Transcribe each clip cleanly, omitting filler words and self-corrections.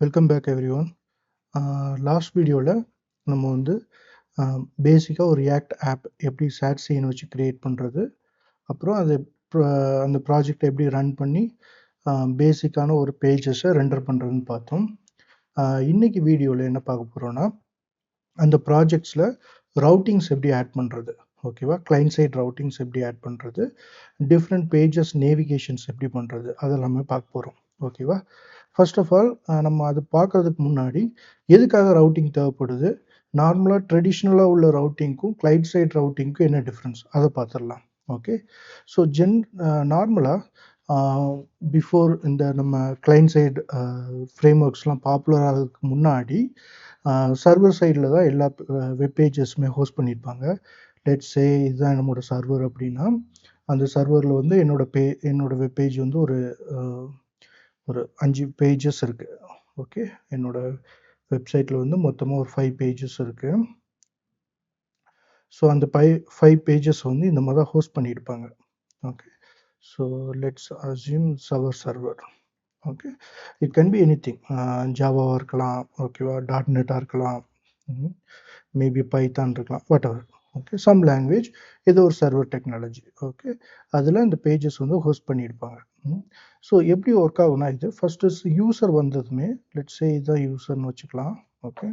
Welcome back everyone. Last வீடியோவில் நம்ம வந்து பேசிக்காக ஒரு ரியாக்ட் ஆப் எப்படி சேட் சீன் வச்சு க்ரியேட் பண்ணுறது, அப்புறம் அது அந்த ப்ராஜெக்டை எப்படி ரன் பண்ணி பேசிக்கான ஒரு பேஜஸை ரெண்டர் பண்ணுறதுன்னு பார்த்தோம். இன்னைக்கு வீடியோவில் என்ன பார்க்க போகிறோன்னா, அந்த ப்ராஜெக்ட்ஸில் ரவுட்டிங்ஸ் எப்படி ஆட் பண்ணுறது, ஓகேவா, கிளைண்ட் சைட் ரவுட்டிங்ஸ் எப்படி ஆட் பண்ணுறது, டிஃப்ரெண்ட் பேஜஸ் நேவிகேஷன்ஸ் எப்படி பண்ணுறது, அதெல்லாமே பார்க்க போகிறோம். ஓகேவா. ஃபர்ஸ்ட் ஆஃப் ஆல் நம்ம அது பார்க்கறதுக்கு முன்னாடி எதுக்காக ரவுட்டிங் தேவைப்படுது, நார்மலாக ட்ரெடிஷ்னலாக உள்ள ரவுட்டிங்க்கும் கிளைண்ட் சைட் ரவுட்டிங்க்கும் என்ன டிஃப்ரென்ஸ், அதை பார்த்துடலாம். ஓகே. ஸோ நார்மலாக பிஃபோர் இந்த நம்ம கிளைண்ட் சைடு ஃப்ரேம் ஒர்க்ஸ்லாம் பாப்புலர் ஆகிறதுக்கு முன்னாடி சர்வர் சைடில் தான் எல்லா வெப் பேஜஸுமே ஹோஸ்ட் பண்ணியிருப்பாங்க. லெட்ஸ் சே இதுதான் நம்மளோட சர்வர் அப்படின்னா, அந்த சர்வரில் வந்து என்னோட வெப் பேஜ் வந்து ஒரு 5 பேஜஸ் இருக்குது. ஓகே. என்னோட வெப்சைட்டில் வந்து மொத்தமாக ஒரு 5 பேஜஸ் இருக்குது. ஸோ அந்த 5 பேஜஸ் வந்து இந்த மாதிரி தான் ஹோஸ்ட் பண்ணியிருப்பாங்க. Okay. So let's assume our server. Okay. It can be anything, ஜாவாவாக இருக்கலாம், ஓகேவா, .NET இருக்கலாம், மேபி பைத்தான் இருக்கலாம், whatever. Okay. Some language, ஏதோ ஒரு சர்வர் டெக்னாலஜி. ஓகே. அதில் இந்த பேஜஸ் வந்து ஹோஸ்ட் பண்ணியிருப்பாங்க. ஸோ எப்படி ஒர்க் ஆகுனா, இது ஃபஸ்ட்டு யூசர் வந்ததுமே, லெட்ஸ் சே இதுதான் யூசர்னு வச்சுக்கலாம். ஓகே.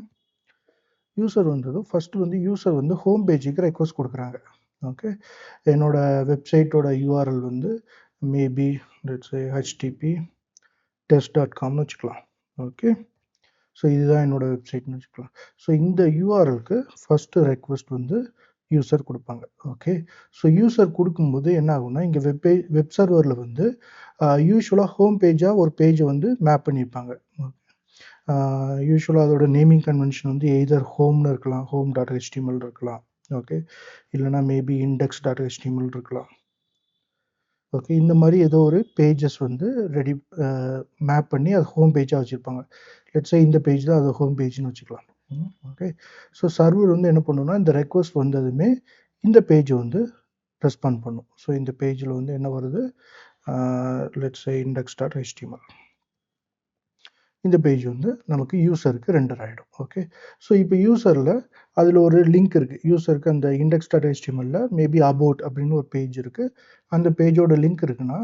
யூசர் வந்ததும் ஃபஸ்ட்டு வந்து யூசர் வந்து ஹோம் பேஜுக்கு ரெக்வஸ்ட் கொடுக்குறாங்க. ஓகே. என்னோட வெப்சைட்டோட யூஆர்எல் வந்து மேபி லெட்ஸ் சே http test.comனு வச்சுக்கலாம். ஓகே. ஸோ இதுதான் என்னோட வெப்சைட்னு வச்சுக்கலாம். ஸோ இந்த யூஆர்எலுக்கு ஃபஸ்ட்டு ரெக்வஸ்ட் வந்து யூசர் கொடுப்பாங்க. ஓகே. ஸோ யூசர் கொடுக்கும்போது என்ன ஆகும்னா, இங்கே வெப் சர்வரில் வந்து யூஸ்வலாக ஹோம் பேஜாக ஒரு பேஜை வந்து மேப் பண்ணியிருப்பாங்க. யூஸ்வலாக அதோட நேமிங் கன்வென்ஷன் வந்து எய்தர் ஹோம்னு இருக்கலாம், home.html இருக்கலாம். ஓகே. இல்லைனா மேபி index.html இருக்கலாம். ஓகே. இந்த மாதிரி ஏதோ ஒரு பேஜஸ் வந்து மேப் பண்ணி அது ஹோம் பேஜாக வச்சுருப்பாங்க. லெட்ஸ் சே இந்த பேஜ் தான் அது ஹோம் பேஜ்னு வச்சுக்கலாம். ஓகே. ஸோ சர்வர் வந்து என்ன பண்ணுன்னா, இந்த ரெக்வஸ்ட் வந்ததுமே இந்த பேஜை வந்து ரெஸ்பாண்ட் பண்ணும். ஸோ இந்த பேஜில் வந்து என்ன வருது, லெட்ஸ் சே index.html. இந்த பேஜ் வந்து நமக்கு யூசருக்கு ரெண்டர் ஆகிடும். ஓகே. ஸோ இப்போ யூசரில் அதில் ஒரு லிங்க் இருக்குது. யூசருக்கு அந்த index.html மேபி அபவுட் அப்படின்னு ஒரு பேஜ் இருக்குது. அந்த பேஜோட லிங்க் இருக்குன்னா,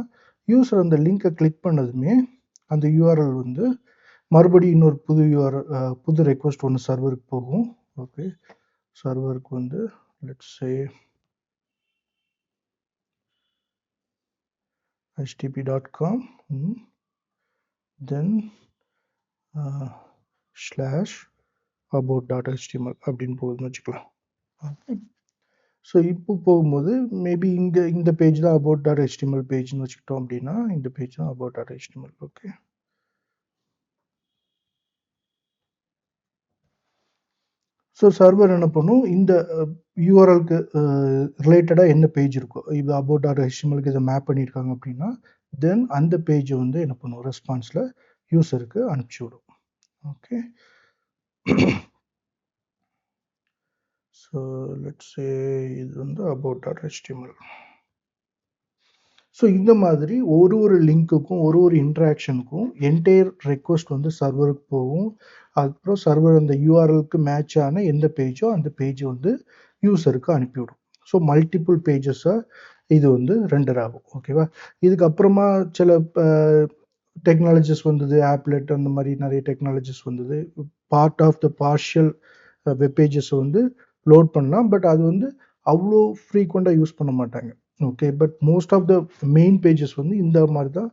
யூசர் அந்த லிங்கை கிளிக் பண்ணதுமே அந்த யூஆர்எல் வந்து மறுபடியும் இன்னொரு புது ரெக்வஸ்ட் ஒன்று சர்வருக்கு போகும். ஓகே. சர்வருக்கு வந்து let's say http.com then /about.html அப்படின்னு போகுதுன்னு வச்சுக்கலாம். ஓகே. ஸோ இப்போ போகும்போது மேபி இந்த பேஜ் தான் about.html பேஜ்னு வச்சுக்கிட்டோம் அப்படின்னா, இந்த பேஜ் தான் about.html. ஓகே. ஸோ சர்வர் என்ன பண்ணும், இந்த யூஆர்எலுக்கு ரிலேட்டடாக என்ன பேஜ் இருக்கோ, இது about.htmlக்கு இதை மேப் பண்ணியிருக்காங்க அப்படின்னா, தென் அந்த பேஜை வந்து என்ன பண்ணும், ரெஸ்பான்ஸில் யூசருக்கு அனுப்பிச்சி விடும். ஓகே. ஸோ லெட்ஸ் சே இது வந்து about.html. ஸோ இந்த மாதிரி ஒரு லிங்க்குக்கும் ஒரு இன்ட்ராக்ஷனுக்கும் என்டையர் ரெக்வஸ்ட் வந்து சர்வருக்கு போகும். அதுக்கப்புறம் சர்வர் அந்த யூஆர்எலுக்கு மேட்ச் ஆன எந்த பேஜோ அந்த பேஜை வந்து யூசருக்கு அனுப்பிவிடும். ஸோ மல்டிபிள் பேஜஸாக இது வந்து ரெண்டர் ஆகும். ஓகேவா. இதுக்கப்புறமா சில டெக்னாலஜிஸ் வந்தது, ஆப்லெட், அந்த மாதிரி நிறைய டெக்னாலஜிஸ் வந்தது. Part of the partial web பேஜஸை வந்து லோட் பண்ணலாம், பட் அது வந்து அவ்வளோ ஃப்ரீக்வெண்ட்டாக யூஸ் பண்ண மாட்டாங்க. Okay. But most of the main pages வந்து இந்த மாதிரி தான்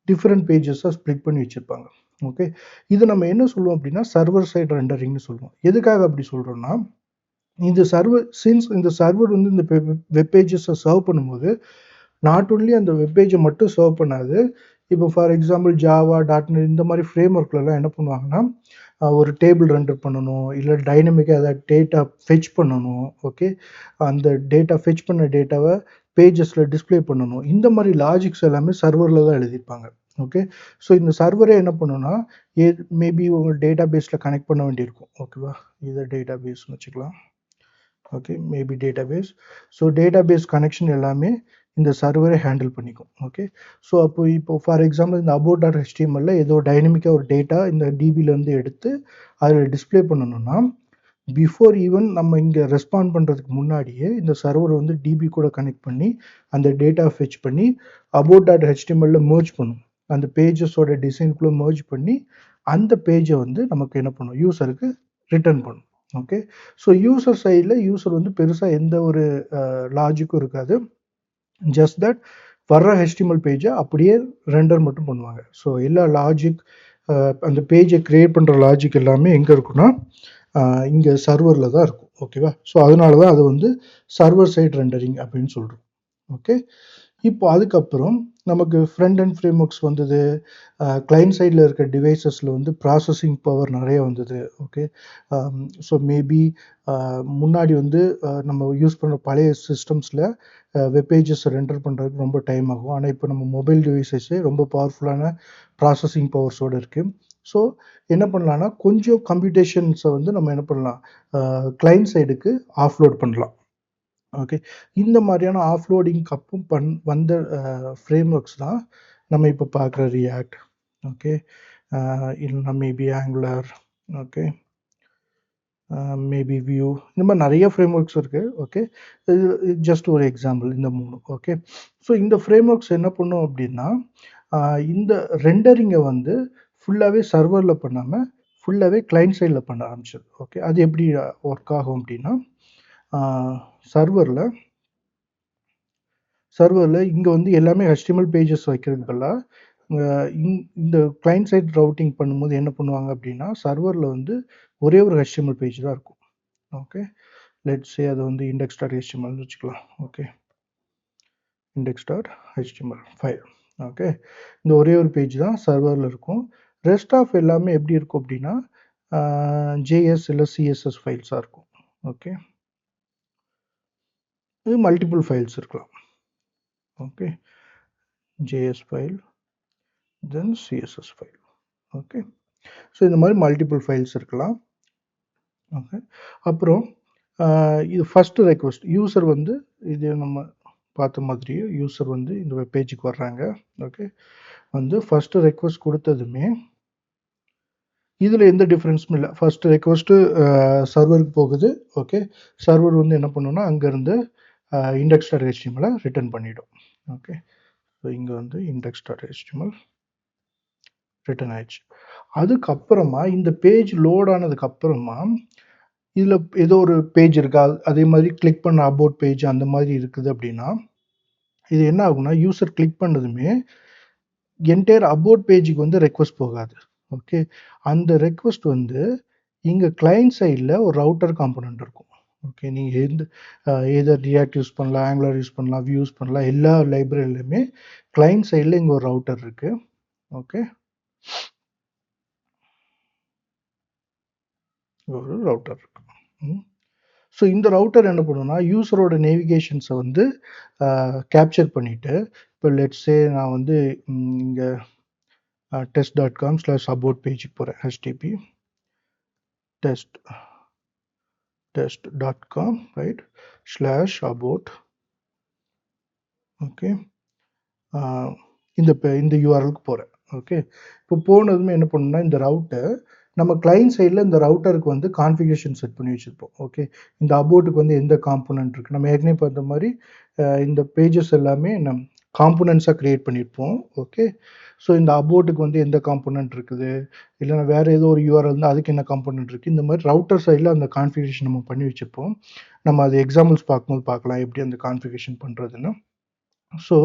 டிஃப்ரெண்ட் பேஜஸாக ஸ்ப்ளிட் பண்ணி வச்சுருப்பாங்க. ஓகே. இது நம்ம என்ன சொல்லுவோம் அப்படின்னா, சர்வர் சைட் ரெண்டரிங்னு சொல்லுவோம். எதுக்காக அப்படி சொல்கிறோன்னா, இந்த சர்வர் வந்து இந்த வெப் பேஜஸை சர்வ் பண்ணும்போது நாட் ஒன்லி அந்த வெப் பேஜை மட்டும் சர்வ் பண்ணாது. இப்போ ஃபார் எக்ஸாம்பிள் ஜாவா, .NET இந்த மாதிரி ஃப்ரேம் ஒர்க்லலாம் என்ன பண்ணுவாங்கன்னா, ஒரு டேபிள் ரெண்டர் பண்ணணும், இல்லை டைனமிக்காக ஏதாவது டேட்டா ஃபெச் பண்ணணும். ஓகே. அந்த டேட்டா ஃபெச் பண்ண டேட்டாவை பேஜஸில் டிஸ்பிளே பண்ணணும். இந்த மாதிரி லாஜிக்ஸ் எல்லாமே சர்வரில் தான் எழுதியிருப்பாங்க. ஓகே. ஸோ இந்த சர்வரே என்ன பண்ணுன்னா, மேபி உங்கள் டேட்டா பேஸில் கனெக்ட் பண்ண வேண்டியிருக்கும். ஓகேவா. இதை டேட்டா பேஸ்னு வச்சுக்கலாம். Okay. Maybe database. So database connection எல்லாமே இந்த சர்வரே ஹேண்டில் பண்ணிக்கும். ஓகே, ஸோ இப்போ ஃபார் எக்ஸாம்பிள் இந்த அபவுட் டாட் ஹெச்டிஎம்எல்ல ஏதோ டைனமிக்காக ஒரு டேட்டா இந்த டிபிலேருந்து எடுத்து அதில் டிஸ்பிளே பண்ணணும்னா பிஃபோர் ஈவன் நம்ம இங்கே ரெஸ்பாண்ட் பண்ணுறதுக்கு முன்னாடியே இந்த சர்வர் வந்து டிபி கூட கனெக்ட் பண்ணி அந்த டேட்டா ஃபெச் பண்ணி அபவுட் டாட் ஹெச்டிஎம்எல்ல merge பண்ணும். அந்த பேஜஸோட டிசைனுக்குள்ளே merge பண்ணி அந்த பேஜை வந்து நமக்கு என்ன பண்ணும், யூசருக்கு ரிட்டர்ன் பண்ணும். ஓகே, ஸோ யூசர் சைடில் யூசர் வந்து பெருசாக எந்த ஒரு லாஜிக்கும் இருக்காது. ஜஸ்ட் தட் வர்ற HTML பேஜை அப்படியே ரெண்டர் மட்டும் பண்ணுவாங்க. ஸோ எல்லா லாஜிக் அந்த பேஜை க்ரியேட் பண்ணுற லாஜிக் எல்லாமே எங்கே இருக்குன்னா இங்கே சர்வரில் தான் இருக்கும். ஓகேவா, ஸோ அதனால தான் அது வந்து சர்வர் சைட் ரெண்டரிங் அப்படின்னு சொல்கிறோம். ஓகே, இப்போ அதுக்கப்புறம் நமக்கு ஃப்ரண்ட் அண்ட் ஃப்ரேம் ஒர்க்ஸ் வந்தது. கிளைண்ட் சைடில் இருக்க டிவைசஸில் வந்து ப்ராசஸிங் பவர் நிறைய வந்தது. ஓகே, ஸோ மேபி முன்னாடி வந்து நம்ம யூஸ் பண்ணுற பழைய சிஸ்டம்ஸில் வெப் பேஜஸ் ரெண்டர் பண்ணுறதுக்கு ரொம்ப டைம் ஆகும். ஆனால் இப்போ நம்ம மொபைல் டிவைசஸே ரொம்ப பவர்ஃபுல்லான ப்ராசஸிங் பவர்ஸோடு இருக்குது. ஸோ என்ன பண்ணலான்னா கொஞ்சம் கம்ப்யூட்டேஷன்ஸை வந்து நம்ம என்ன பண்ணலாம், கிளைண்ட் சைடுக்கு ஆஃப்லோட் பண்ணலாம். ஓகே, இந்த மாதிரியான ஆஃப்லோடிங்க்கு அப்புறம் வந்த ஃப்ரேம் ஒர்க்ஸ் தான் நம்ம இப்போ பார்க்குற ரியாக்ட். ஓகே, இல்லைனா maybe angular. Okay, maybe view, இந்த மாதிரி நிறைய ஃப்ரேம் ஒர்க்ஸ் இருக்குது. ஓகே, இது ஜஸ்ட் ஒரு எக்ஸாம்பிள் இந்த 3. ஓகே, ஸோ இந்த ஃப்ரேம் ஒர்க்ஸ் என்ன பண்ணும் அப்படின்னா இந்த ரெண்டரிங்கை வந்து ஃபுல்லாகவே சர்வரில் பண்ணாமல் ஃபுல்லாகவே கிளைண்ட் சைடில் பண்ண ஆரம்பிச்சிது. ஓகே, அது எப்படி ஒர்க் ஆகும் அப்படின்னா சர்வரில் இங்கே வந்து எல்லாமே HTML பேஜஸ் வைக்கிறதுக்கு பதிலாக இந்த கிளைண்ட் சைட் ரவுட்டிங் பண்ணும்போது என்ன பண்ணுவாங்க அப்படின்னா சர்வரில் வந்து ஒரே ஒரு HTML பேஜ் தான் இருக்கும். ஓகே, லெட்ஸ் சே அது வந்து index.html வச்சுக்கலாம். Okay, index.html file. ஓகே, இந்த ஒரே ஒரு பேஜ் தான் சர்வரில் இருக்கும். ரெஸ்ட் ஆஃப் எல்லாமே எப்படி இருக்கும் அப்படின்னா JS இல்லை CSS ஃபைல்ஸாக இருக்கும். ஓகே, இது மல்டிபிள் ஃபைல்ஸ் இருக்கலாம். ஓகே, JS ஃபைல் தென் CSS ஃபைல். ஓகே, ஸோ இந்த மாதிரி மல்டிபிள் ஃபைல்ஸ் இருக்கலாம். ஓகே, அப்புறம் இது ஃபஸ்ட்டு ரெக்வஸ்ட் யூசர் வந்து இது நம்ம பார்த்த மாதிரியே யூசர் வந்து இந்த வெப் பேஜுக்கு வர்றாங்க. ஓகே, வந்து ஃபஸ்ட்டு ரெக்வஸ்ட் கொடுத்ததுமே இதில் எந்த டிஃப்ரென்ஸும் இல்லை. ஃபஸ்ட்டு ரெக்வஸ்ட்டு சர்வருக்கு போகுது. ஓகே, சர்வர் வந்து என்ன பண்ணுன்னா அங்கேருந்து index.html ரிட்டர்ன் பண்ணிவிடும். ஓகே, ஸோ இங்கே வந்து index.html ரிட்டர்ன் ஆயிடுச்சு. அதுக்கப்புறமா இந்த பேஜ் லோட் ஆனதுக்கப்புறமா இதில் ஏதோ ஒரு பேஜ் இருக்கா, அதே மாதிரி கிளிக் பண்ண அபவுட் பேஜ் அந்த மாதிரி இருக்குது அப்படின்னா இது என்ன ஆகும்னா யூசர் கிளிக் பண்ணதுமே என்டையர் அபவுட் பேஜுக்கு வந்து ரெக்வஸ்ட் போகாது. ஓகே, அந்த ரெக்வஸ்ட் வந்து இங்கே கிளைண்ட் சைடில் ஒரு ரவுட்டர் காம்பனண்ட் இருக்கும். ஓகே, நீங்கள் எதர் ரியாக்ட் யூஸ் பண்ணலாம், ஆங்குலர் யூஸ் பண்ணலாம், வியூ யூஸ் பண்ணலாம். எல்லா லைப்ரரியிலுமே கிளைண்ட் சைடில் இங்கே ஒரு ரவுட்டர் இருக்குது. ஓகே, ஒரு ரவுட்டர் இருக்கு. ஸோ இந்த ரவுட்டர் என்ன பண்ணுன்னா யூசரோட நேவிகேஷன்ஸை வந்து கேப்சர் பண்ணிவிட்டு இப்போ லெட்ஸே நான் வந்து இங்கே test.com/about பேஜுக்கு போகிறேன். HTTP test.com right /about. Okay, இந்த யூஆர்எலுக்கு போகிறேன். ஓகே, இப்போ போனதுமே என்ன பண்ணணும்னா இந்த ரவுட்டர் நம்ம கிளைண்ட் சைடில் இந்த ரவுட்டருக்கு வந்து கான்ஃபிகரேஷன் செட் பண்ணி வச்சுருப்போம். ஓகே, இந்த அபோட்டுக்கு வந்து எந்த காம்போனன்ட் இருக்குது, நம்ம ஏற்கனவே பார்த்த மாதிரி இந்த பேஜஸ் எல்லாமே நம்ம காம்போனன்ட்ஸாக க்ரியேட் பண்ணியிருப்போம். ஓகே, ஸோ இந்த அபோட்டுக்கு வந்து எந்த காம்போனன்ட் இருக்குது, இல்லைனா வேறு ஏதோ ஒரு யூஆர்எல் இருந்தால் அதுக்கு என்ன காம்போனன்ட் இருக்குது, இந்த மாதிரி ரவுட்டர் சைடில் அந்த கான்ஃபிகரேஷன் நம்ம பண்ணி வச்சுருப்போம். நம்ம அது எக்ஸாம்பிள்ஸ் பார்க்கும்போது பார்க்கலாம் எப்படி அந்த கான்ஃபிகரேஷன் பண்ணுறதுன்னு. ஸோ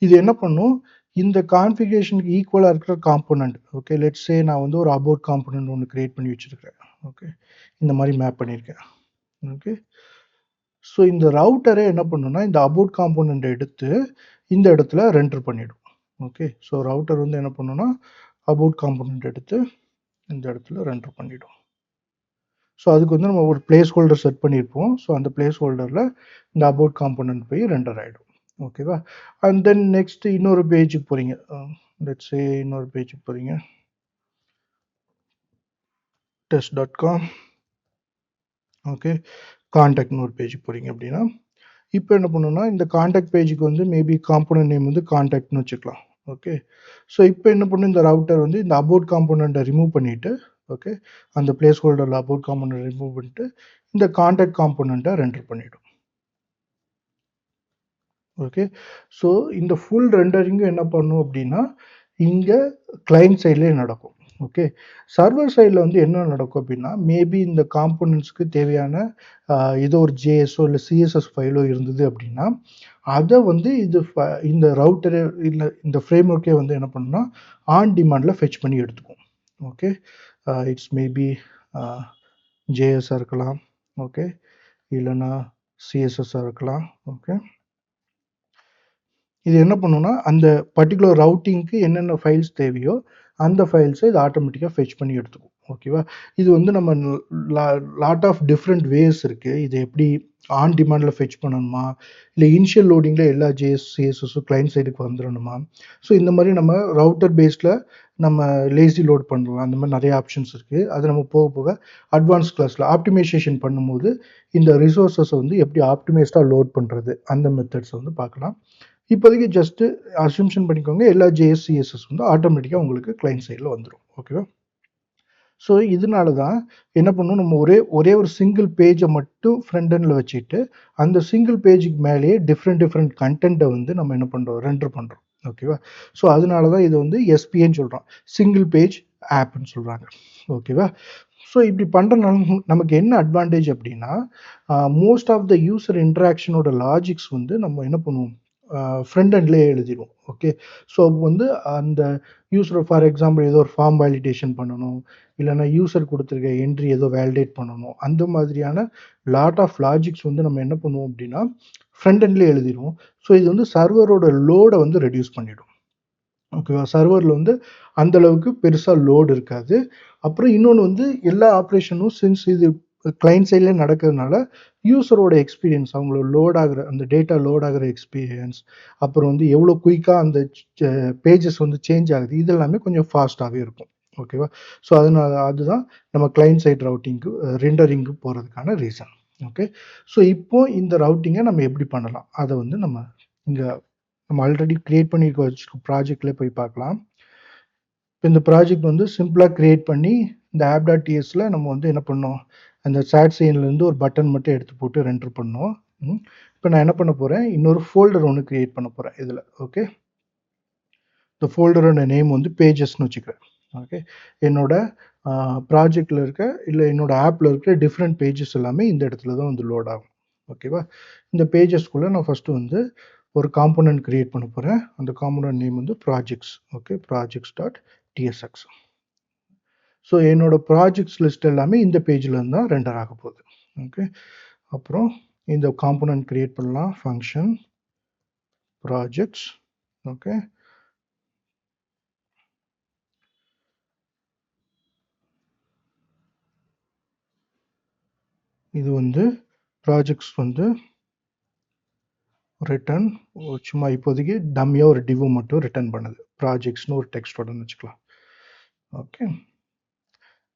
இது என்ன பண்ணும், இந்த கான்ஃபிகரேஷனுக்கு ஈக்குவலாக இருக்கிற காம்போனன்ட். ஓகே, லெட்ஸ் சே நான் வந்து ஒரு அபவுட் காம்போனன்ட் ஒன்று க்ரியேட் பண்ணி வச்சுருக்கேன். ஓகே, இந்த மாதிரி மேப் பண்ணியிருக்கேன். ஓகே, ஸோ இந்த ரவுட்டரே என்ன பண்ணுன்னா இந்த அபவுட் காம்போனன்ட் எடுத்து இந்த இடத்துல ரெண்டர் பண்ணிவிடும். ஓகே, ஸோ ரவுட்டர் வந்து என்ன பண்ணுன்னா அபவுட் காம்போனன்ட் எடுத்து இந்த இடத்துல ரெண்டர் பண்ணிவிடும். ஸோ அதுக்கு வந்து நம்ம ஒரு பிளேஸ் ஹோல்டர் செட் பண்ணியிருப்போம். ஸோ அந்த பிளேஸ் ஹோல்டரில் இந்த அபவுட் காம்போனன்ட் போய் ரெண்டர் ஆகிடும். ஓகேவா, அண்ட் தென் நெக்ஸ்ட் இன்னொரு பேஜுக்கு போகிறீங்க. லெட்ஸ் சே இன்னொரு பேஜுக்கு போகிறீங்க. test.com. ஓகே, கான்டாக்ட்னு ஒரு பேஜுக்கு போகிறீங்க அப்படின்னா இப்போ என்ன பண்ணணும்னா இந்த காண்டாக்ட் பேஜுக்கு வந்து மேபி காம்போனன்ட் நேம் வந்து காண்டாக்ட்னு வச்சுக்கலாம். ஓகே, ஸோ இப்போ என்ன பண்ணும், இந்த ரவுட்டர் வந்து இந்த அபவுட் காம்போனண்ட்டை ரிமூவ் பண்ணிவிட்டு, ஓகே, அந்த பிளேஸ் ஹோல்டரில் அபவுட் காம்போனண்ட் ரிமூவ் பண்ணிட்டு இந்த காண்டாக்ட் காம்போனண்ட்டை ரெண்டர் பண்ணிவிடும். ஓகே, ஸோ இந்த ஃபுல் ரெண்டரிங்கும் என்ன பண்ணும் அப்படின்னா இங்கே கிளைண்ட் சைட்லேயே நடக்கும். ஓகே, சர்வர் சைடில் வந்து என்ன நடக்கும் அப்படின்னா மேபி இந்த காம்போனன்ட்ஸ்க்கு தேவையான ஏதோ ஒரு ஜேஎஸ்ஓ இல்லை சிஎஸ்எஸ் ஃபைலோ இருந்தது அப்படின்னா அதை வந்து இந்த ரவுட்டரே இல்லை இந்த ஃப்ரேம் ஒர்க்கே வந்து என்ன பண்ணுன்னா ஆன் டிமாண்டில் ஃபெச் பண்ணி எடுத்துக்கும். ஓகே, இட்ஸ் மேபி ஜேஎஸ்ஸாக இருக்கலாம், ஓகே, இல்லைன்னா சிஎஸ்எஸ்ஸாக இருக்கலாம். ஓகே, இது என்ன பண்ணுன்னா அந்த பர்டிகுலர் ரவுட்டிங்க்கு என்னென்ன ஃபைல்ஸ் தேவையோ அந்த ஃபைல்ஸை இது ஆட்டோமேட்டிக்காக ஃபெச் பண்ணி எடுத்துக்கும். ஓகேவா, இது வந்து நம்ம லாட் ஆஃப் டிஃப்ரெண்ட் வேஸ் இருக்குது. இது எப்படி ஆன் டிமாண்டில் ஃபெச் பண்ணணுமா, இல்லை இனிஷியல் லோடிங்கில் எல்லா சிஎஸ்எஸும் கிளைண்ட் சைடுக்கு வந்துடணுமா. ஸோ இந்த மாதிரி நம்ம ரவுட்டர் பேஸில் நம்ம லேசி லோட் பண்ணலாம். அந்த மாதிரி நிறைய ஆப்ஷன்ஸ் இருக்குது. அது நம்ம போக போக அட்வான்ஸ் கிளாஸில் ஆப்டிமைசேஷன் பண்ணும்போது இந்த ரிசோர்ஸஸை வந்து எப்படி ஆப்டிமைஸ்டாக லோட் பண்ணுறது அந்த மெத்தட்ஸை வந்து பார்க்கலாம். இப்போதைக்கு ஜஸ்ட்டு அசம்ஷன் பண்ணிக்கோங்க எல்லா ஜேஎஸ்சிஎஸ்எஸ் வந்து ஆட்டோமேட்டிக்காக உங்களுக்கு கிளைண்ட் சைடில் வந்துடும். ஓகேவா, ஸோ இதனால தான் என்ன பண்ணணும், நம்ம ஒரே ஒரு சிங்கிள் பேஜை மட்டும் ஃப்ரண்ட் எண்டில் வச்சுட்டு அந்த சிங்கிள் பேஜுக்கு மேலேயே டிஃப்ரெண்ட் கண்டென்ட்டை வந்து நம்ம என்ன பண்ணுறோம், ரெண்டர் பண்ணுறோம். ஓகேவா, ஸோ அதனால தான் இது வந்து எஸ்பின்னு சொல்கிறோம், சிங்கிள் பேஜ் ஆப்னு சொல்கிறாங்க. ஓகேவா, ஸோ இப்படி பண்ணுறதுனால நமக்கு என்ன அட்வான்டேஜ் அப்படின்னா மோஸ்ட் ஆஃப் த யூசர் இன்ட்ராக்ஷனோட லாஜிக்ஸ் வந்து நம்ம என்ன பண்ணுவோம், ஃப்ரண்ட் எண்ட்லேயே எழுதிடுவோம். ஓகே, ஸோ வந்து அந்த யூசர் ஃபார் எக்ஸாம்பிள் ஏதோ ஒரு ஃபார்ம் வேலிடேஷன் பண்ணணும், இல்லைனா யூசர் கொடுத்துருக்க என்ட்ரி ஏதோ வேலிடேட் பண்ணணும், அந்த மாதிரியான லாட் ஆஃப் லாஜிக்ஸ் வந்து நம்ம என்ன பண்ணுவோம் அப்படின்னா ஃப்ரண்ட் எண்ட்லேயே எழுதிடுவோம். ஸோ இது வந்து சர்வரோட லோடை வந்து ரெடியூஸ் பண்ணிடும். ஓகேவா, சர்வரில் வந்து அந்தளவுக்கு பெருசாக லோடு இருக்காது. அப்புறம் இன்னொன்று வந்து எல்லா ஆப்ரேஷனும் சின்ஸ் இது கிளைண்ட் சைட்லேயே நடக்கிறதுனால யூசரோட எக்ஸ்பீரியன்ஸ், அவங்களோட லோட் ஆகிற அந்த டேட்டா லோட் ஆகிற எக்ஸ்பீரியன்ஸ், அப்புறம் வந்து எவ்வளோ குயிக்காக அந்த பேஜஸ் வந்து சேஞ்ச் ஆகுது, இது எல்லாமே கொஞ்சம் ஃபாஸ்ட்டாகவே இருக்கும். ஓகேவா, ஸோ அதுதான் நம்ம கிளைண்ட் சைட் ரவுட்டிங்க்கு ரெண்டரிங்க்கு போகிறதுக்கான ரீசன். ஓகே, ஸோ இப்போ இந்த ரவுட்டிங்கை நம்ம எப்படி பண்ணலாம் அதை வந்து இங்கே நம்ம ஆல்ரெடி கிரியேட் பண்ணி வச்சுருக்க ப்ராஜெக்ட்லேயே போய் பார்க்கலாம். இப்போ இந்த ப்ராஜெக்ட் வந்து சிம்பிளாக க்ரியேட் பண்ணி இந்த app.tsல நம்ம வந்து என்ன பண்ணோம், அந்த சாட் சீன்லேருந்து ஒரு பட்டன் மட்டும் எடுத்து போட்டு ரெண்டர் பண்ணோம். இப்போ நான் என்ன பண்ண போகிறேன், இன்னொரு ஃபோல்டர் ஒன்று க்ரியேட் பண்ண போகிறேன் இதில். ஓகே, இந்த ஃபோல்டரோட நேம் வந்து பேஜஸ்ன்னு வச்சுக்கிறேன். ஓகே, என்னோட ப்ராஜெக்டில் இருக்க இல்லை என்னோட ஆப்பில் இருக்கிற டிஃப்ரெண்ட் பேஜஸ் எல்லாமே இந்த இடத்துல தான் வந்து லோட் ஆகும். ஓகேவா, இந்த பேஜஸ்க்குள்ளே நான் ஃபஸ்ட்டு வந்து ஒரு காம்போனன்ட் க்ரியேட் பண்ண போகிறேன். அந்த காம்போனன்ட் நேம் வந்து ப்ராஜெக்ட்ஸ். Okay, projects.tsx. ஸோ என்னோட ப்ராஜெக்ட்ஸ் லிஸ்ட் எல்லாமே இந்த பேஜில் இருந்து தான் ரெண்டர் ஆக போகுது. ஓகே, அப்புறம் இந்த காம்போனன்ட் க்ரியேட் பண்ணலாம், ஃபங்க்ஷன் ப்ராஜெக்ட்ஸ். ஓகே, இது வந்து ப்ராஜெக்ட்ஸ் வந்து ரிட்டர்ன் சும்மா இப்போதைக்கு டம்மியாக ஒரு டிவ் மட்டும் ரிட்டர்ன் பண்ணுது, ப்ராஜெக்ட்ஸ்னு ஒரு டெக்ஸ்டோட வச்சுக்கலாம். ஓகே,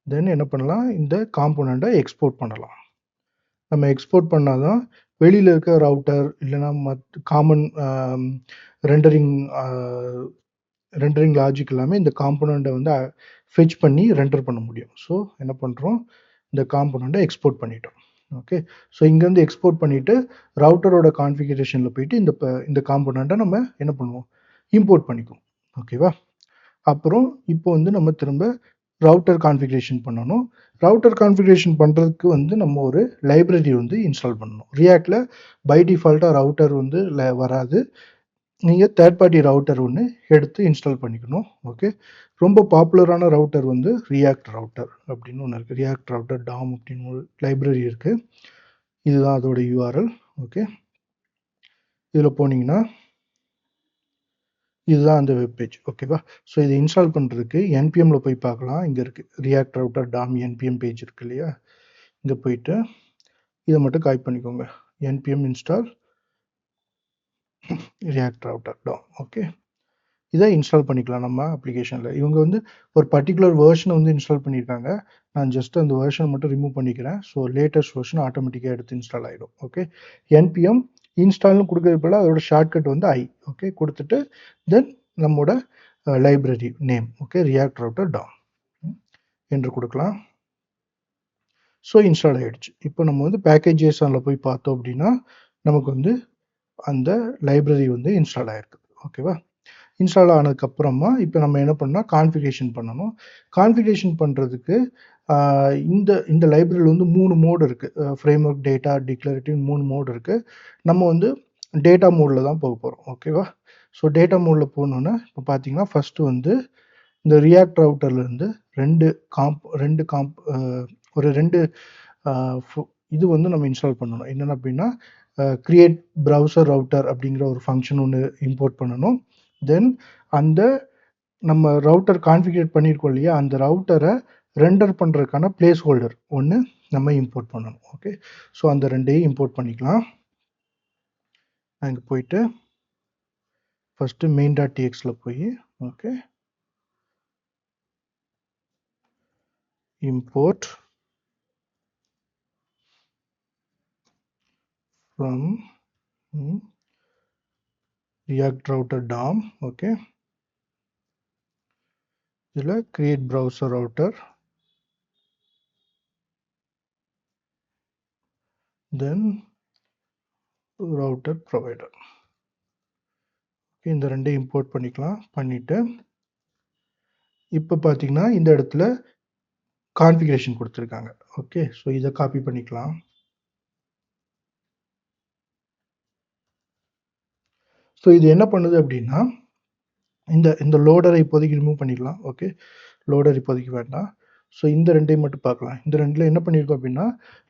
தென் என்ன பண்ணலாம், இந்த காம்போனண்ட்டை எக்ஸ்போர்ட் பண்ணலாம். நம்ம எக்ஸ்போர்ட் பண்ணால் தான் வெளியில் இருக்க ரவுட்டர் இல்லைனா காமன் ரெண்டரிங் லாஜிக் எல்லாமே இந்த காம்போனண்ட்டை வந்து ஃபெச் பண்ணி ரெண்டர் பண்ண முடியும். ஸோ என்ன பண்ணுறோம், இந்த காம்போனண்ட்டை எக்ஸ்போர்ட் பண்ணிட்டோம். ஓகே, ஸோ இங்கேருந்து எக்ஸ்போர்ட் பண்ணிவிட்டு ரவுட்டரோட கான்ஃபிகரேஷனில் போயிட்டு இந்த காம்போனண்ட்டை நம்ம என்ன பண்ணுவோம், இம்போர்ட் பண்ணிக்குவோம். ஓகேவா, அப்புறம் இப்போ வந்து நம்ம திரும்ப ரவுட்டர் கான்ஃபிகரேஷன் பண்ணணும். ரவுட்டர் கான்ஃபிகரேஷன் பண்ணுறதுக்கு வந்து நம்ம ஒரு லைப்ரரி வந்து இன்ஸ்டால் பண்ணணும். ரியாக்டில் பை டிஃபால்ட்டாக ரவுட்டர் வந்து வராது, நீங்கள் தேர்ட் பார்ட்டி ரவுட்டர் ஒன்று எடுத்து இன்ஸ்டால் பண்ணிக்கணும். ஓகே, ரொம்ப பாப்புலரான ரவுட்டர் வந்து ரியாக்ட் ரவுட்டர் அப்படின்னு ஒன்று இருக்குது. ரியாக்ட் ரவுட்டர் டாம் அப்படின்னு ஒரு லைப்ரரி இருக்குது. இதுதான் அதோட யூஆர்எல். ஓகே, இதில் போனீங்கன்னா இதுதான் அந்த வெப்பேஜ். ஓகேவா, ஸோ இதை இன்ஸ்டால் பண்ணுறதுக்கு என்பிஎம்மில் போய் பார்க்கலாம். இங்கே இருக்குது react router Tom NPM page இருக்கு இல்லையா, இங்கே போயிட்டு இதை மட்டும் காப்பி பண்ணிக்கோங்க, NPM install react router Tom. Okay, இதை இன்ஸ்டால் பண்ணிக்கலாம் நம்ம அப்ளிகேஷனில். இவங்க வந்து ஒரு பர்டிகுலர் வேர்ஷனை வந்து இன்ஸ்டால் பண்ணியிருக்காங்க. நான் ஜஸ்ட் அந்த வேர்ஷன் மட்டும் ரிமூவ் பண்ணிக்கிறேன். ஸோ லேட்டஸ்ட் வேர்ஷன் ஆட்டோமேட்டிக்காக எடுத்து இன்ஸ்டால் ஆகிடும். ஓகே, என்பிஎம் இன்ஸ்டால்னு கொடுக்கறது போல அதோட ஷார்ட்கட் வந்து ஐ. ஓகே, கொடுத்துட்டு தென் நம்மோட library name, okay, react router Tom என்று கொடுக்கலாம். ஸோ இன்ஸ்டால் ஆகிடுச்சு. இப்போ நம்ம வந்து பேக்கேஜ் ஜேசனில் போய் பார்த்தோம் அப்படின்னா நமக்கு வந்து அந்த லைப்ரரி வந்து இன்ஸ்டால் ஆகிருக்கு. ஓகேவா? இன்ஸ்டால் ஆனதுக்கப்புறமா இப்போ நம்ம என்ன பண்ணால் கான்ஃபிகரேஷன் பண்ணணும். கான்ஃபிகரேஷன் பண்ணுறதுக்கு இந்த இந்த லைப்ரரியில் வந்து 3 மோடு இருக்குது. Frame work, data, declarative 3 mode இருக்குது. நம்ம வந்து டேட்டா மோடில் தான் போக போகிறோம். ஓகேவா? ஸோ டேட்டா மோடில் போகணுன்னா இப்போ பார்த்தீங்கன்னா ஃபஸ்ட்டு வந்து இந்த ரியாக்ட் ரவுட்டர்லேருந்து ஒரு ரெண்டு இது வந்து நம்ம இன்ஸ்டால் பண்ணணும். என்னென்ன அப்படின்னா கிரியேட் ப்ரௌசர் ரவுட்டர் அப்படிங்கிற ஒரு ஃபங்க்ஷன் ஒன்று இம்போர்ட் பண்ணணும். தென் அந்த நம்ம ரவுட்டர் கான்ஃபிகரேட் பண்ணியிருக்கோம் இல்லையா, அந்த ரவுட்டரை ரெண்டர் பண்ணுறதுக்கான பிளேஸ் ஹோல்டர் ஒன்று நம்ம இம்போர்ட் பண்ணணும். ஓகே, ஸோ அந்த ரெண்டையும் இம்போர்ட் பண்ணிக்கலாம். அங்கே போயிட்டு ஃபஸ்ட்டு main.txல போய் okay import from react router DOM. Okay, இதில் create browser router, then router provider. இந்த ரெண்டையும் இம்போர்ட் பண்ணிக்கலாம். பண்ணிவிட்டு இப்போ பார்த்தீங்கன்னா இந்த இடத்துல கான்ஃபிகரேஷன் கொடுத்துருக்காங்க. ஓகே, ஸோ இதை காப்பி பண்ணிக்கலாம். ஸோ இது என்ன பண்ணுது அப்படின்னா இந்த இந்த லோடரை இப்போதைக்கு ரிமூவ் பண்ணிடலாம். ஓகே, லோடர் இப்போதைக்கு வேண்டாம். ஸோ இந்த ரெண்டையும் மட்டும் பார்க்கலாம். இந்த ரெண்டில் என்ன பண்ணியிருக்கோம் அப்படின்னா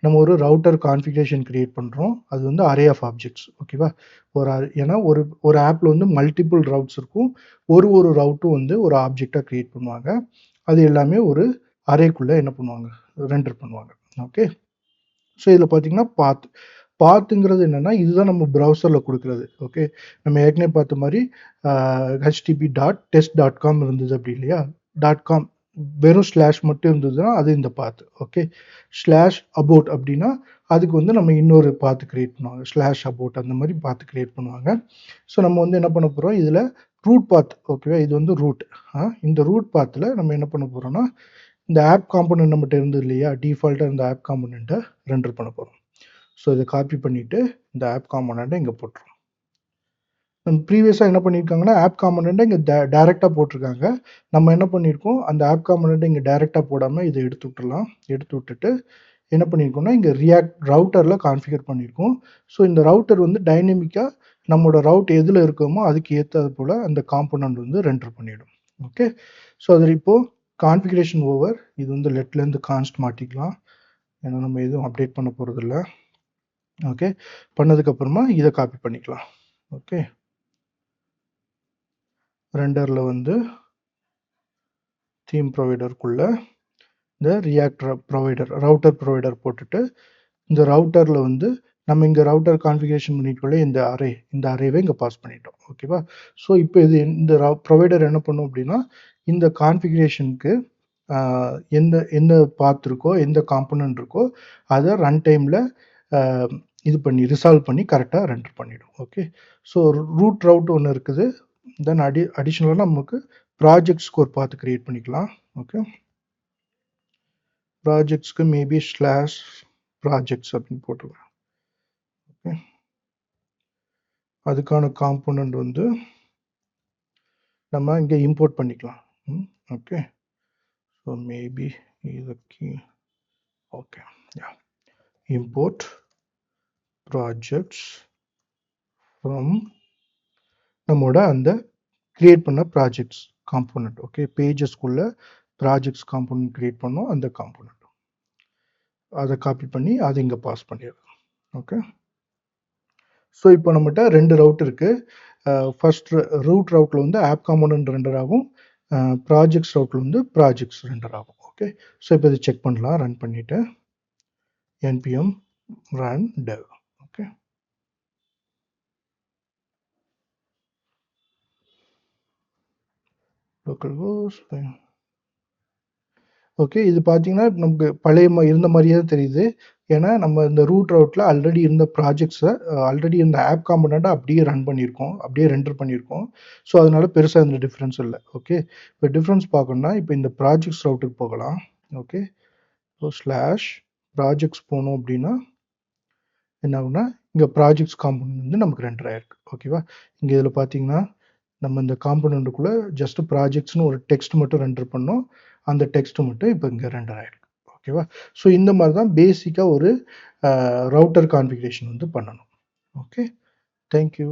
நம்ம ஒரு ரவுட்டர் கான்ஃபிகரேஷன் கிரியேட் பண்ணுறோம். அது வந்து அரே ஆஃப் ஆப்ஜெக்ட்ஸ். ஓகேவா? ஏன்னா ஒரு ஆப்பில் வந்து மல்டிபிள் ரவுட்ஸ் இருக்கும். ஒரு ரவுட்டும் வந்து ஒரு ஆப்ஜெக்டாக கிரியேட் பண்ணுவாங்க. அது எல்லாமே ஒரு அரேக்குள்ளே என்ன பண்ணுவாங்க, ரெண்டர் பண்ணுவாங்க. ஓகே, ஸோ இதில் பார்த்தீங்கன்னா பாத்துங்கிறது என்னென்னா இதுதான் நம்ம ப்ரௌசரில் கொடுக்குறது. ஓகே, நம்ம ஏற்கனவே பார்த்த மாதிரி http.test.com இருந்தது அப்படி இல்லையா, .com வெறும் ஸ்லாஷ் மட்டும் இருந்ததுன்னா அது இந்த பாத்து. ஓகே, ஸ்லாஷ் அபவுட் அப்படின்னா அதுக்கு வந்து நம்ம இன்னொரு பாத்து கிரியேட் பண்ணுவாங்க, ஸ்லாஷ் அபவுட் அந்த மாதிரி பாத்து கிரியேட் பண்ணுவாங்க. ஸோ நம்ம வந்து என்ன பண்ண போகிறோம், இதில் ரூட் பாத். ஓகேவா, இது வந்து ரூட். இந்த ரூட் பாத்தில் நம்ம என்ன பண்ண போகிறோம்னா இந்த ஆப் காம்பனன்ட் நம்மகிட்ட இருந்தது இல்லையா, டிஃபால்ட்டாக இந்த ஆப் காம்பனண்ட்டை ரெண்டர் பண்ண போகிறோம். ஸோ இதை காப்பி பண்ணிவிட்டு இந்த ஆப் காம்பனண்ட்டை இங்கே போட்டுரும். நம்ம ப்ரீவியஸாக என்ன பண்ணியிருக்காங்கன்னா ஆப் காம்பனண்ட்டை இங்கே டேரெக்டாக போட்டிருக்காங்க. நம்ம என்ன பண்ணியிருக்கோம், அந்த ஆப் காம்பனண்ட்டை இங்கே டேரெக்டாக போடாமல் இதை எடுத்து விட்டுலாம். எடுத்து விட்டுட்டு என்ன பண்ணியிருக்கோம்னா இங்கே ரியாக்ட் ரவுட்டரில் கான்ஃபிகர் பண்ணியிருக்கோம். ஸோ இந்த ரவுட்டர் வந்து டைனமிக்காக நம்மளோட ரவுட் எதில் இருக்கோமோ அதுக்கு ஏற்றது போல் அந்த காம்பனண்ட் வந்து ரெண்டர் பண்ணிவிடும். ஓகே, ஸோ அதில் இப்போது கான்ஃபிகரேஷன் ஓவர். இது வந்து லெட்லேருந்து கான்ஸ்ட் மாற்றிக்கலாம், ஏன்னா நம்ம எதுவும் அப்டேட் பண்ண போகிறதில்ல. ஓகே, பண்ணதுக்கப்புறமா இதை காப்பி பண்ணிக்கலாம். ஓகே, ரெண்டரில் வந்து தீம் ப்ரொவைடருக்குள்ளே இந்த ரியாக்ட் ரவுட்டர் ப்ரொவைடர் போட்டுட்டு இந்த ரவுட்டரில் வந்து நம்ம இங்கே ரவுட்டர் கான்ஃபிகரேஷன் பண்ணிட்டுக்குள்ளே இந்த அரேவை இங்கே பாஸ் பண்ணிட்டோம். ஓகேவா? ஸோ இப்போ இது இந்த ப்ரொவைடர் என்ன பண்ணும் அப்படின்னா இந்த கான்ஃபிகரேஷனுக்கு எந்த பாத் இருக்கோ, எந்த காம்பனன்ட் இருக்கோ அதை ரன் டைமில் இது பண்ணி ரிசால்வ் பண்ணி கரெக்டாக ரெண்டர் பண்ணிடும். ஓகே, ஸோ ரூட் ரவுட் ஒன்று இருக்குது. தென் அடிஷ்னலாக நமக்கு ப்ராஜெக்ட்ஸ்க்கு ஒரு பாத்து கிரியேட் பண்ணிக்கலாம். ஓகே, ப்ராஜெக்ட்ஸ்க்கு மேபி ஸ்லாஷ் ப்ராஜெக்ட்ஸ் அப்படின்னு போட்டுருவேன். ஓகே, அதுக்கான காம்பனண்ட் வந்து நம்ம இங்கே இம்போர்ட் பண்ணிக்கலாம். ஓகே, ஸோ மேபி இதுக்கு okay, ya, import projects from நம்மோட அந்த கிரியேட் பண்ண ப்ராஜெக்ட்ஸ் காம்போனண்ட். ஓகே, பேஜஸ்க்குள்ள ப்ராஜெக்ட்ஸ் காம்போனண்ட் கிரியேட் பண்ணோம், அந்த காம்போனண்ட் அதை காப்பி பண்ணி அதை இங்கே பாஸ் பண்ணிடுறோம். ஓகே, ஸோ இப்போ நம்மகிட்ட ரெண்டு ரவுட் இருக்குது. ஃபர்ஸ்ட் ரூட் ரவுட்டில் வந்து ஆப் காம்போனண்ட் ரெண்டர் ஆகும், ப்ராஜெக்ட்ஸ் ரவுட்டில் வந்து ப்ராஜெக்ட்ஸ் ரெண்டர் ஆகும். ஓகே, ஸோ இப்போ இதை செக் பண்ணலாம். ரன் பண்ணிவிட்டு npm run dev. Okay, localhost. Okay, இது பார்த்தீங்கன்னா நமக்கு பழைய இருந்த மாதிரியே தான் தெரியுது. ஏன்னா நம்ம இந்த ரூட் ரவுட்டில் ஆல்ரெடி இருந்த ப்ராஜெக்ட்ஸை ஆல்ரெடி இந்த ஆப் காம்பனண்ட்டை அப்படியே ரன் பண்ணியிருக்கோம், அப்படியே ரெண்டர் பண்ணியிருக்கோம். ஸோ அதனால பெருசாக இந்த டிஃப்ரென்ஸ் இல்லை. ஓகே, இப்போ டிஃப்ரென்ஸ் பார்க்கணும்னா இப்போ இந்த ப்ராஜெக்ட்ஸ் ரவுட்டுக்கு போகலாம். ஓகே, ஸோ ஸ்லாஷ் ப்ராஜெக்ட்ஸ் போனோம் அப்படின்னா என்ன ஆகுனா இங்கே ப்ராஜெக்ட்ஸ் காம்பனண்ட் வந்து நமக்கு ரெண்டர் ஆயிருக்கு. ஓகேவா, இங்கே இதில் பார்த்தீங்கன்னா நம்ம இந்த காம்பனண்ட்டுக்குள்ளே ஜஸ்ட் ப்ராஜெக்ட்ஸ்னு ஒரு டெக்ஸ்ட் மட்டும் ரெண்டர் பண்ணோம். அந்த டெக்ஸ்ட் மட்டும் இப்போ இங்கே ரெண்டர் ஆயிருக்கு. ஓகேவா, ஸோ இந்த மாதிரி தான் பேசிக்காக ஒரு ரவுட்டர் கான்ஃபிகரேஷன் வந்து பண்ணணும். Okay, thank you.